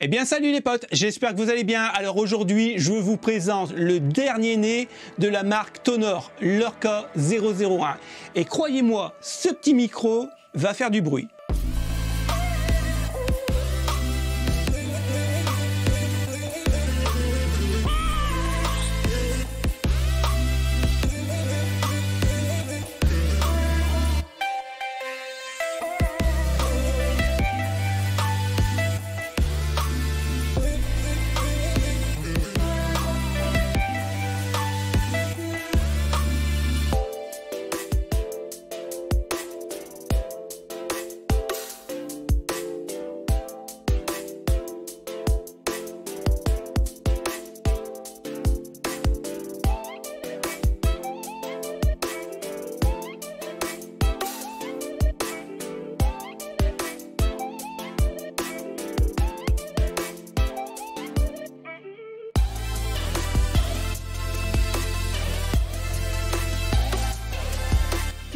Eh bien salut les potes, j'espère que vous allez bien. Alors aujourd'hui je vous présente le dernier né de la marque Tonor, l'Orca 001. Et croyez-moi, ce petit micro va faire du bruit.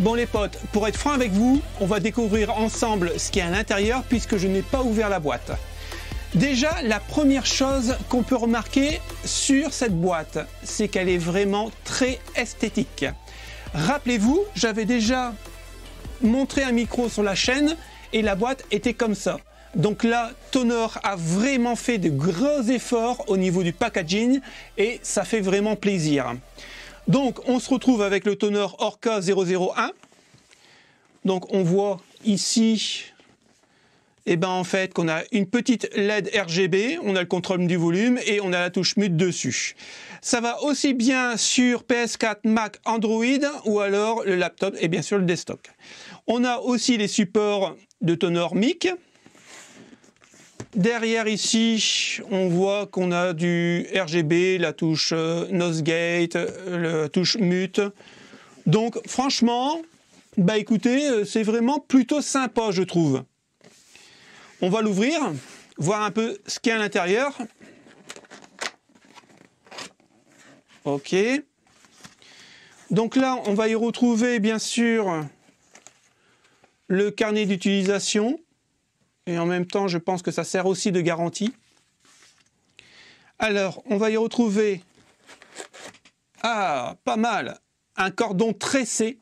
Bon les potes, pour être franc avec vous, on va découvrir ensemble ce qu'il y a à l'intérieur puisque je n'ai pas ouvert la boîte. Déjà, la première chose qu'on peut remarquer sur cette boîte, c'est qu'elle est vraiment très esthétique. Rappelez-vous, j'avais déjà montré un micro sur la chaîne et la boîte était comme ça. Donc là, Tonor a vraiment fait de gros efforts au niveau du packaging et ça fait vraiment plaisir. Donc on se retrouve avec le Tonor Orca 001. Donc on voit ici en fait qu'on a une petite LED RGB, on a le contrôle du volume et on a la touche mute dessus. Ça va aussi bien sur PS4, Mac, Android ou alors le laptop et bien sûr le desktop. On a aussi les supports de Tonor Mic. Derrière ici, on voit qu'on a du RGB, la touche Noise Gate, la touche mute. Donc franchement, bah écoutez, c'est vraiment plutôt sympa je trouve. On va l'ouvrir, voir un peu ce qu'il y a à l'intérieur. Ok. Donc là, on va y retrouver bien sûr le carnet d'utilisation. Et en même temps, je pense que ça sert aussi de garantie. Alors, on va y retrouver, pas mal, un cordon tressé.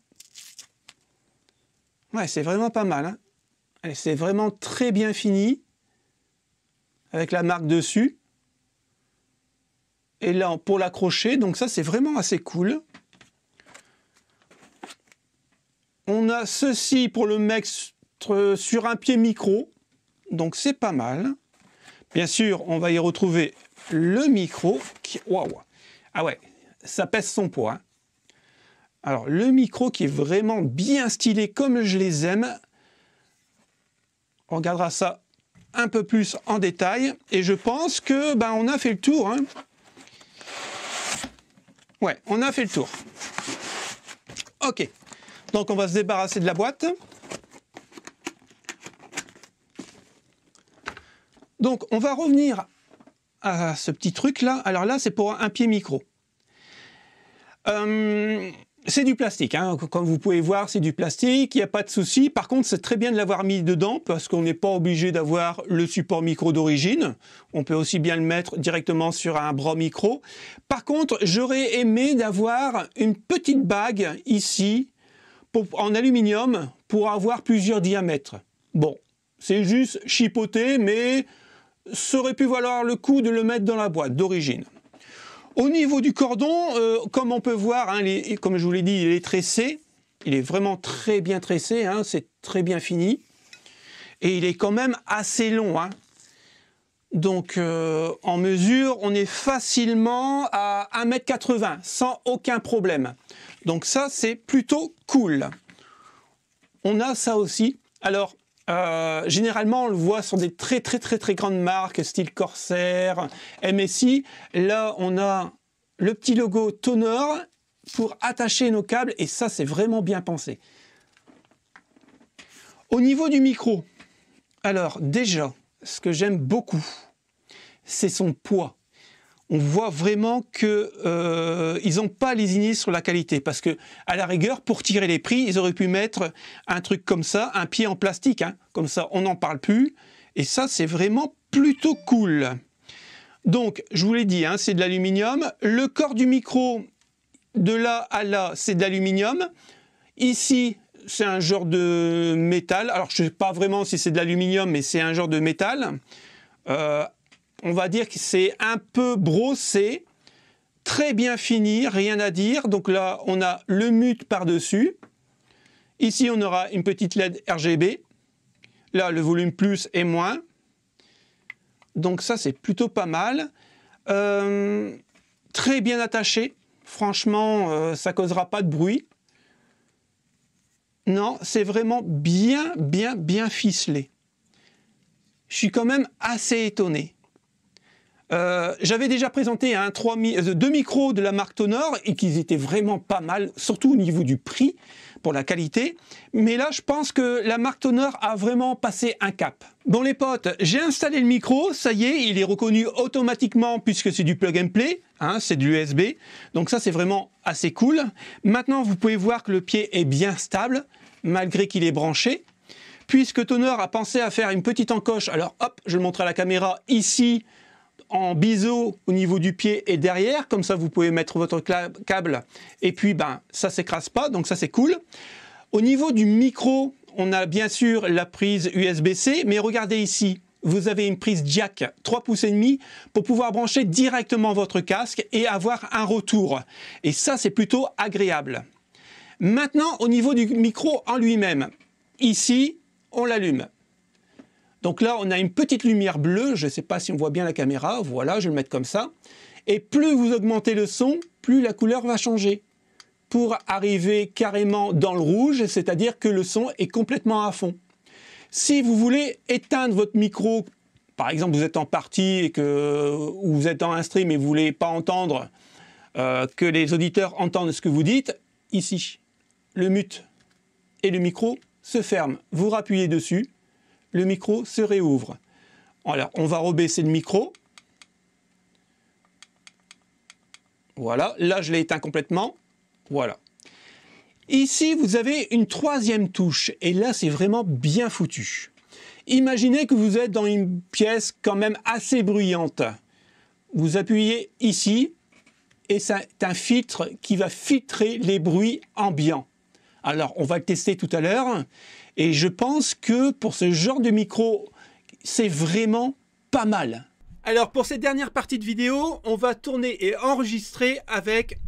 Ouais, c'est vraiment pas mal. Hein. C'est vraiment très bien fini, avec la marque dessus. Et là, pour l'accrocher, donc ça, c'est vraiment assez cool. On a ceci pour le mettre sur un pied micro. Donc c'est pas mal. Bien sûr, on va y retrouver le micro qui... Waouh! Ah ouais, ça pèse son poids. Hein. Alors le micro qui est vraiment bien stylé comme je les aime. On regardera ça un peu plus en détail. Et je pense que on a fait le tour. Hein. Ouais, on a fait le tour. Ok. Donc on va se débarrasser de la boîte. Donc, on va revenir à ce petit truc-là. Alors là, c'est pour un pied micro. C'est du plastique. Hein. Comme vous pouvez voir, c'est du plastique. Il n'y a pas de souci. Par contre, c'est très bien de l'avoir mis dedans parce qu'on n'est pas obligé d'avoir le support micro d'origine. On peut aussi bien le mettre directement sur un bras micro. Par contre, j'aurais aimé d'avoir une petite bague ici en aluminium pour avoir plusieurs diamètres. Bon, c'est juste chipoté, mais... ça aurait pu valoir le coup de le mettre dans la boîte d'origine. Au niveau du cordon, comme on peut voir, hein, comme je vous l'ai dit, il est tressé. Il est vraiment très bien tressé, hein, c'est très bien fini. Et il est quand même assez long. Hein. Donc en mesure, on est facilement à 1,80 m sans aucun problème. Donc ça, c'est plutôt cool. On a ça aussi. Alors, généralement, on le voit sur des très grandes marques, style Corsair, MSI. Là, on a le petit logo Tonor pour attacher nos câbles et ça, c'est vraiment bien pensé. Au niveau du micro, alors déjà, ce que j'aime beaucoup, c'est son poids. on voit vraiment que ils n'ont pas lésiné sur la qualité, parce que à la rigueur, pour tirer les prix, ils auraient pu mettre un truc comme ça, un pied en plastique, hein, comme ça on n'en parle plus, et ça c'est vraiment plutôt cool. Donc, je vous l'ai dit, hein, c'est de l'aluminium. Le corps du micro, de là à là, c'est de l'aluminium. Ici, c'est un genre de métal. Alors, je ne sais pas vraiment si c'est de l'aluminium, mais c'est un genre de métal. On va dire que c'est un peu brossé, très bien fini, rien à dire. Donc là, on a le mute par-dessus. Ici, on aura une petite LED RGB. Là, le volume plus et moins. Donc ça, c'est plutôt pas mal. Très bien attaché. Franchement, ça causera pas de bruit. Non, c'est vraiment bien ficelé. Je suis quand même assez étonné. J'avais déjà présenté deux micros de la marque Tonor et qu'ils étaient vraiment pas mal, surtout au niveau du prix, pour la qualité. Mais là, je pense que la marque Tonor a vraiment passé un cap. Bon les potes, j'ai installé le micro, ça y est, il est reconnu automatiquement puisque c'est du plug and play, hein, c'est de l'USB. Donc ça, c'est vraiment assez cool. Maintenant, vous pouvez voir que le pied est bien stable, malgré qu'il est branché. Puisque Tonor a pensé à faire une petite encoche, alors hop, je le montre à la caméra ici, en biseau au niveau du pied et derrière, comme ça vous pouvez mettre votre câble et puis ben ça s'écrase pas, donc ça c'est cool. Au niveau du micro, on a bien sûr la prise USB-C, mais regardez ici, vous avez une prise jack 3 pouces et demi pour pouvoir brancher directement votre casque et avoir un retour. Et ça c'est plutôt agréable. Maintenant au niveau du micro en lui-même, ici on l'allume. Donc là, on a une petite lumière bleue, je ne sais pas si on voit bien la caméra, voilà, je vais le mettre comme ça. Et plus vous augmentez le son, plus la couleur va changer. Pour arriver carrément dans le rouge, c'est-à-dire que le son est complètement à fond. Si vous voulez éteindre votre micro, par exemple vous êtes en partie et ou vous êtes dans un stream et vous ne voulez pas entendre que les auditeurs entendent ce que vous dites, ici, le mute et le micro se ferment. Vous rappuyez dessus. Le micro se réouvre. Alors, on va rebaisser le micro. Voilà, là je l'ai éteint complètement. Voilà. Ici, vous avez une troisième touche. Et là, c'est vraiment bien foutu. Imaginez que vous êtes dans une pièce quand même assez bruyante. Vous appuyez ici et c'est un filtre qui va filtrer les bruits ambiants. Alors, on va le tester tout à l'heure. Et je pense que pour ce genre de micro, c'est vraiment pas mal. Alors pour cette dernière partie de vidéo, on va tourner et enregistrer avec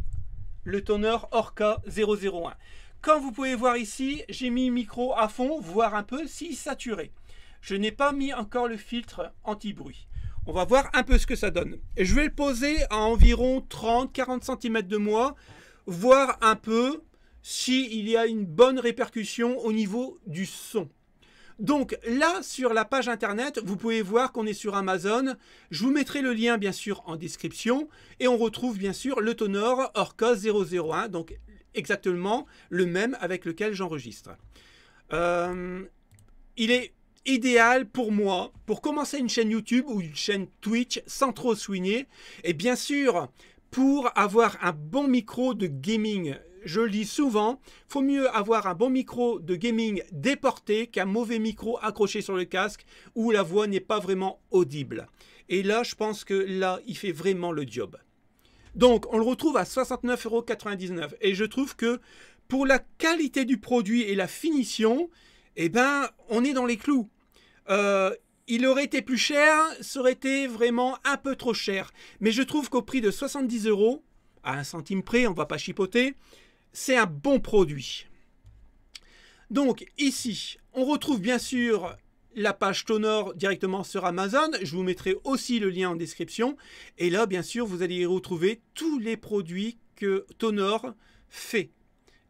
le Tonor Orca 001. Comme vous pouvez voir ici, j'ai mis le micro à fond, voir un peu si saturé. Je n'ai pas mis encore le filtre anti-bruit. On va voir un peu ce que ça donne. Et je vais le poser à environ 30-40 cm de moi, voir un peu s'il y a une bonne répercussion au niveau du son. Donc là, sur la page internet, vous pouvez voir qu'on est sur Amazon. Je vous mettrai le lien bien sûr en description. Et on retrouve bien sûr le Tonor Orca 001, donc exactement le même avec lequel j'enregistre. Il est idéal pour moi, pour commencer une chaîne YouTube ou une chaîne Twitch sans trop soigner. Et bien sûr, pour avoir un bon micro de gaming. Je le dis souvent, il faut mieux avoir un bon micro de gaming déporté qu'un mauvais micro accroché sur le casque où la voix n'est pas vraiment audible. Et là, je pense que là, il fait vraiment le job. Donc, on le retrouve à 69,99 €. Et je trouve que pour la qualité du produit et la finition, eh ben, on est dans les clous. Il aurait été plus cher, ça aurait été vraiment un peu trop cher. Mais je trouve qu'au prix de 70 €, à 1 centime près, on ne va pas chipoter, c'est un bon produit. Donc ici, on retrouve bien sûr la page Tonor directement sur Amazon. Je vous mettrai aussi le lien en description. Et là, bien sûr, vous allez y retrouver tous les produits que Tonor fait.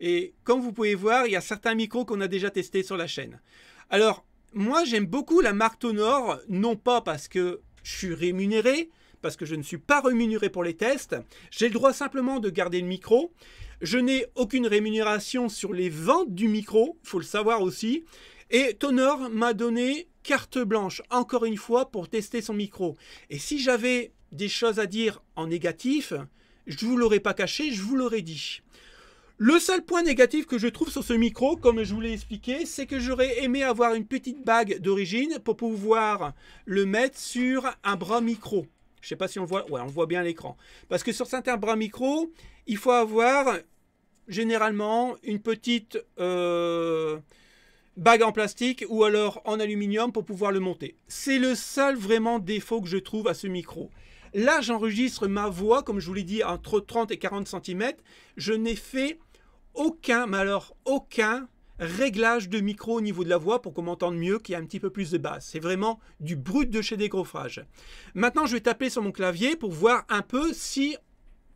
Et comme vous pouvez voir, il y a certains micros qu'on a déjà testés sur la chaîne. Alors, moi, j'aime beaucoup la marque Tonor, non pas parce que je suis rémunéré, parce que je ne suis pas rémunéré pour les tests. J'ai le droit simplement de garder le micro. Je n'ai aucune rémunération sur les ventes du micro, il faut le savoir aussi. Et Tonor m'a donné carte blanche, encore une fois, pour tester son micro. Et si j'avais des choses à dire en négatif, je ne vous l'aurais pas caché, je vous l'aurais dit. Le seul point négatif que je trouve sur ce micro, comme je vous l'ai expliqué, c'est que j'aurais aimé avoir une petite bague d'origine pour pouvoir le mettre sur un bras micro. Je ne sais pas si on le voit, ouais, on voit bien à l'écran. Parce que sur certains bras micro, il faut avoir généralement une petite bague en plastique ou alors en aluminium pour pouvoir le monter. C'est le seul vraiment défaut que je trouve à ce micro. Là, j'enregistre ma voix, comme je vous l'ai dit, entre 30 et 40 cm. Je n'ai fait aucun, mais alors aucun réglage de micro au niveau de la voix pour qu'on m'entende mieux, qu'il y ait un petit peu plus de basse. C'est vraiment du brut de chez Décoffrage. Maintenant, je vais taper sur mon clavier pour voir un peu si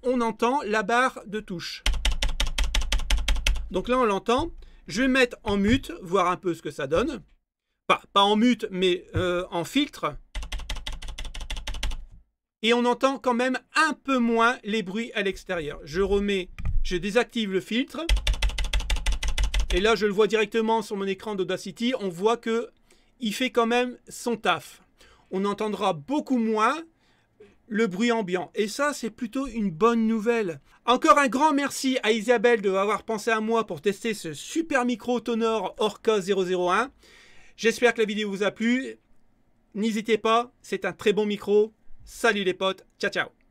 on entend la barre de touche. Donc là, on l'entend. Je vais mettre en mute, voir un peu ce que ça donne. Pas en mute, mais en filtre. Et on entend quand même un peu moins les bruits à l'extérieur. Je désactive le filtre. Et là, je le vois directement sur mon écran d'Audacity. On voit qu'il fait quand même son taf. On entendra beaucoup moins le bruit ambiant. Et ça, c'est plutôt une bonne nouvelle. Encore un grand merci à Isabelle d'avoir pensé à moi pour tester ce super micro Tonor Orca 001. J'espère que la vidéo vous a plu. N'hésitez pas, c'est un très bon micro. Salut les potes, ciao ciao.